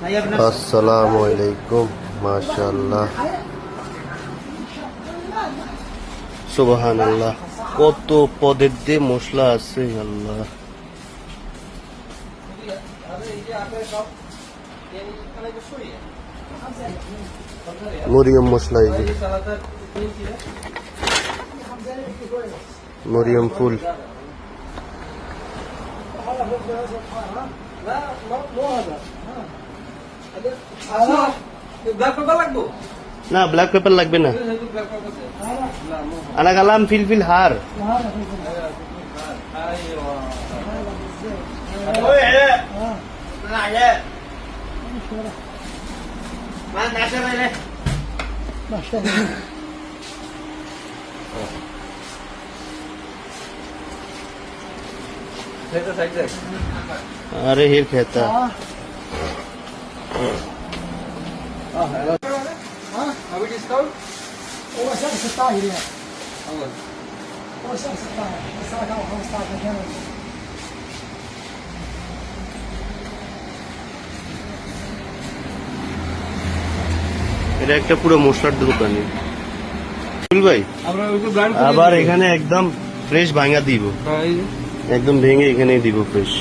আসসালামু আলাইকুম। মাশাআল্লাহ, সুবহানাল্লাহ, কত পদের দিয়ে মশলা আছে। আল্লাহ, মরিয়ম মশলা, এই যে মরিয়ম ফুল, না ব্ল্যাক পেপার লাগবে না। আনা কালাম ফিলফিল হার। अरे हिर कहता अभी डिस्काउंट هو سعر 16 ريال. هو سعر 16 الساعة 15 كان. এটা একটা পুরো মশলার দোকানি ভাই। আবার এখানে একদম ফ্রেশ ভাঙা দিব, একদম ভেঙে এখানে দিব ফ্রেশ।